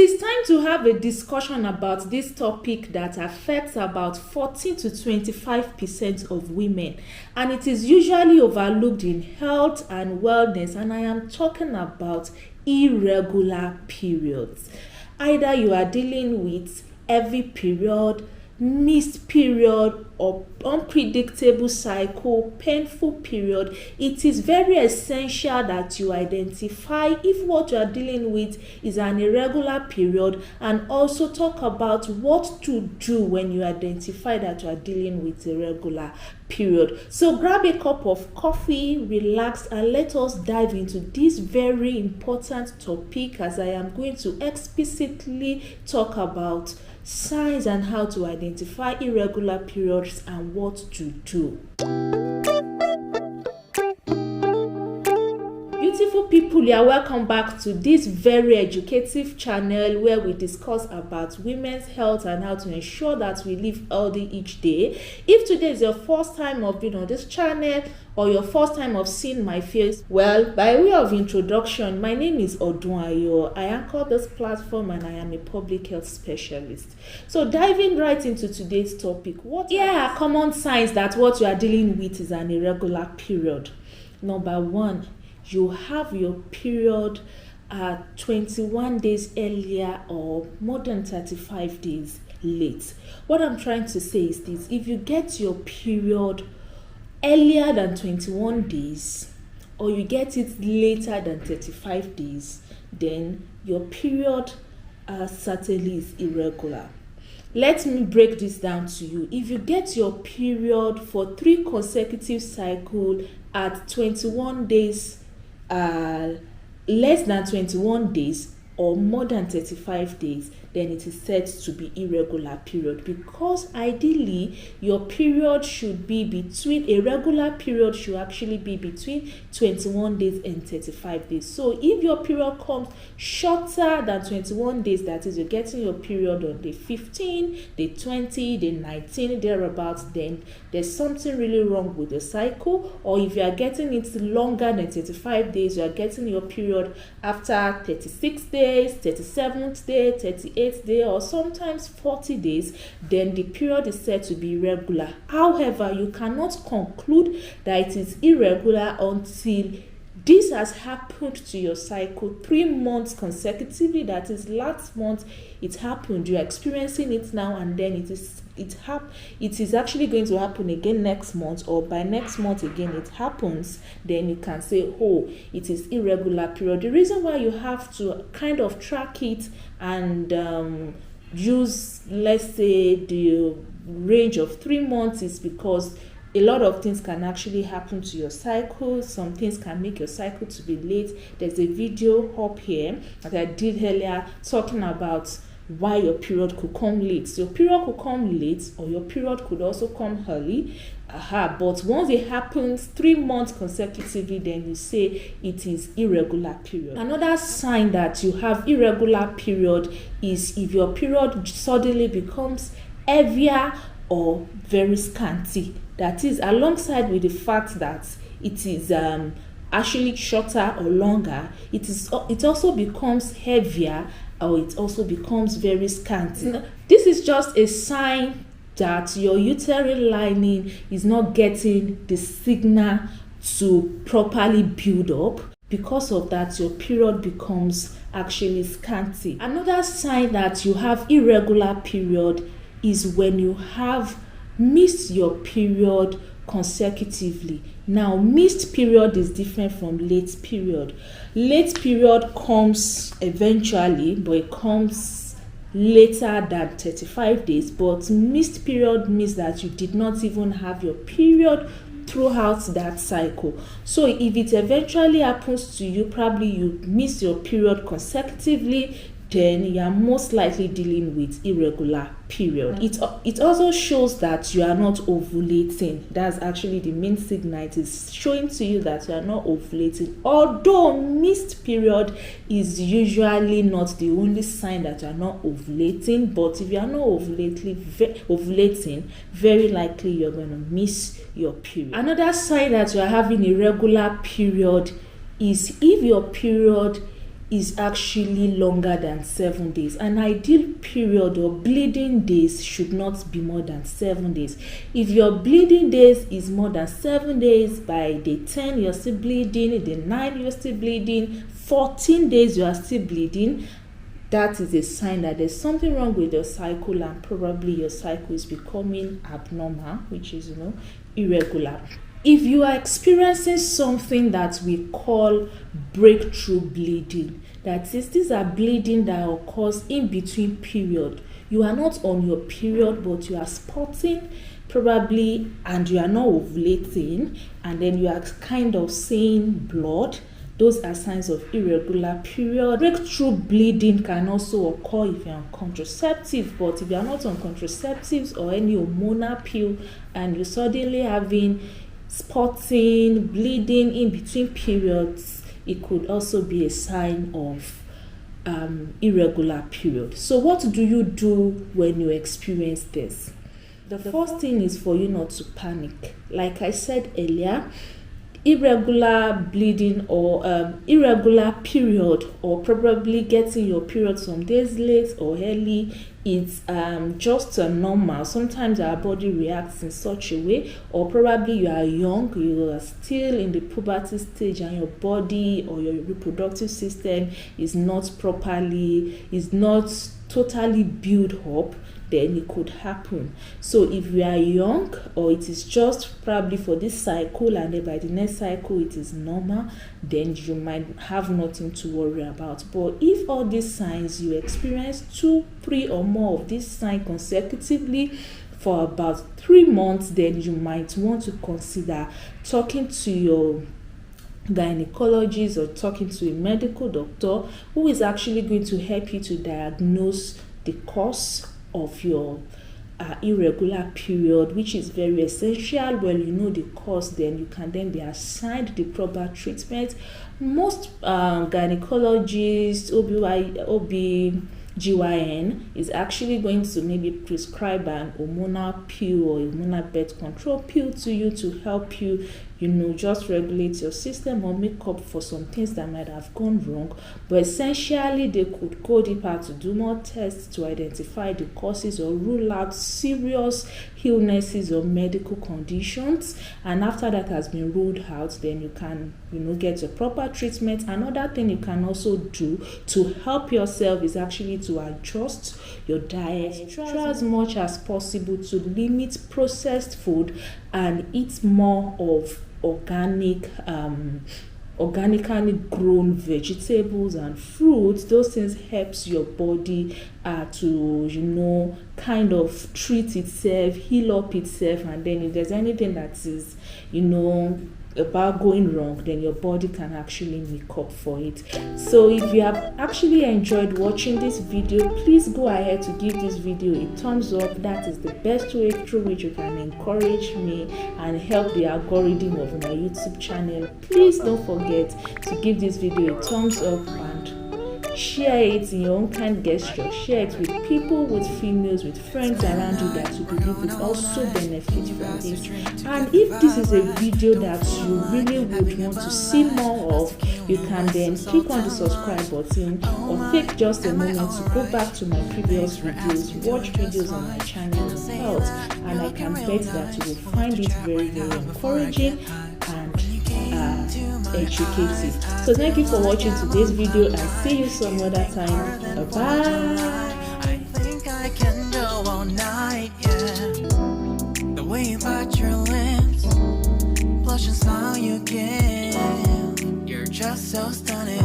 is time to have a discussion about this topic that affects about 14 to 25% of women, and it is usually overlooked in health and wellness, and I am talking about irregular periods. Either you are dealing with heavy period, missed period, or unpredictable cycle, painful period, it is very essential that you identify if what you are dealing with is an irregular period, and also talk about what to do when you identify that you are dealing with irregular period. So grab a cup of coffee, relax, and let us dive into this very important topic, as I am going to explicitly talk about signs and how to identify irregular periods and what to do. Beautiful people, you are welcome back to this very educative channel where we discuss about women's health and how to ensure that we live healthy each day. If today is your first time of being on this channel or your first time of seeing my face, well, by way of introduction, my name is Odunayo. I anchor this platform and I am a public health specialist. So diving right into today's topic, what are common signs that what you are dealing with is an irregular period? Number one, you have your period 21 days earlier or more than 35 days late. What I'm trying to say is this: if you get your period earlier than 21 days or you get it later than 35 days, then your period certainly is irregular. Let me break this down to you. If you get your period for 3 consecutive cycles at 21 days, less than 21 days or more than 35 days, then it is said to be irregular period, because ideally your period should be between, a regular period should actually be between 21 days and 35 days. So if your period comes shorter than 21 days, that is, you're getting your period on day 15, day 20, day 19, thereabouts, then there's something really wrong with the cycle. Or if you are getting it longer than 35 days, you are getting your period after 36 days, 37th day, 38th day, or sometimes 40 days, then the period is said to be irregular. However, you cannot conclude that it is irregular until this has happened to your cycle 3 months consecutively. That is, last month it happened, you are experiencing it now, and then it is actually going to happen again next month, or by next month again it happens, then you can say, oh, it is irregular period. The reason why you have to kind of track it and use, let's say, the range of 3 months is because a lot of things can actually happen to your cycle. Some things can make your cycle to be late. There's a video up here that I did earlier talking about why your period could come late. So your period could come late, or your period could also come early. But once it happens 3 months consecutively, then you say it is irregular period. Another sign that you have irregular period is if your period suddenly becomes heavier or very scanty. That is, alongside with the fact that it is actually shorter or longer, it also becomes heavier, or it also becomes very scanty. This is just a sign that your uterine lining is not getting the signal to properly build up. Because of that, your period becomes actually scanty. Another sign that you have irregular period is when you have missed your period consecutively. Now, missed period is different from late period. Late period comes eventually, but it comes later than 35 days. But missed period means that you did not even have your period throughout that cycle. So if it eventually happens to you, probably you miss your period consecutively, then you are most likely dealing with irregular period. It also shows that you are not ovulating. That's actually the main signal. It is showing to you that you are not ovulating. Although missed period is usually not the only sign that you are not ovulating, but if you are not ovulating, very likely you're going to miss your period. Another sign that you are having irregular period is if your period is actually longer than 7 days. An ideal period or bleeding days should not be more than 7 days. If your bleeding days is more than 7 days, by day 10 you're still bleeding, day 9 you're still bleeding, 14 days you are still bleeding, that is a sign that there's something wrong with your cycle, and probably your cycle is becoming abnormal, which is, irregular. If you are experiencing something that we call breakthrough bleeding, that is, these are bleeding that occurs in between period. You are not on your period, but you are spotting probably, and you are not ovulating, and then you are kind of seeing blood. Those are signs of irregular period. Breakthrough bleeding can also occur if you're on contraceptive, but if you're not on contraceptives or any hormonal pill and you're suddenly having spotting, bleeding in between periods, it could also be a sign of irregular period. So what do you do when you experience this? The first thing is for you not to panic. Like I said earlier, irregular bleeding or irregular period, or probably getting your period some days late or early, it's just normal. Sometimes our body reacts in such a way, or probably you are young, you are still in the puberty stage, and your body or your reproductive system is not totally built up, then it could happen. So if you are young, or it is just probably for this cycle and then by the next cycle it is normal, then you might have nothing to worry about. But if all these signs, you experience 2, 3 or more of these signs consecutively for about 3 months, then you might want to consider talking to your gynecologist or talking to a medical doctor who is actually going to help you to diagnose the cause of your irregular period, which is very essential. When you know the cause, then you can then be assigned the proper treatment. Most gynecologists, OB/GYN is actually going to maybe prescribe an hormonal pill or hormonal birth control pill to you to help you, just regulate your system or make up for some things that might have gone wrong. But essentially, they could go deeper to do more tests to identify the causes or rule out serious illnesses or medical conditions. And after that has been ruled out, then you can, get your proper treatment. Another thing you can also do to help yourself is actually to adjust your diet. Try as much as possible to limit processed food and eat more of organically grown vegetables and fruits. Those things helps your body to kind of treat itself, heal up itself, and then if there's anything that is about going wrong, then your body can actually make up for it. So if you have actually enjoyed watching this video, please go ahead to give this video a thumbs up. That is the best way through which you can encourage me and help the algorithm of my YouTube channel. Please don't forget to give this video a thumbs up and share it in your own kind gesture. Share it with people, with females, with friends around you that you believe will also benefit from this. And if this is a video that you really would want to see more of, you can then click on the subscribe button or take just a moment to go back to my previous videos, watch videos on my channel on health, and I can bet that you will find it very, very encouraging and educative. So thank you for watching today's video, and see you some other time. Bye. I think I can go all night, yeah. The way you bite your lips, blush and smile you give, you're just so stunning.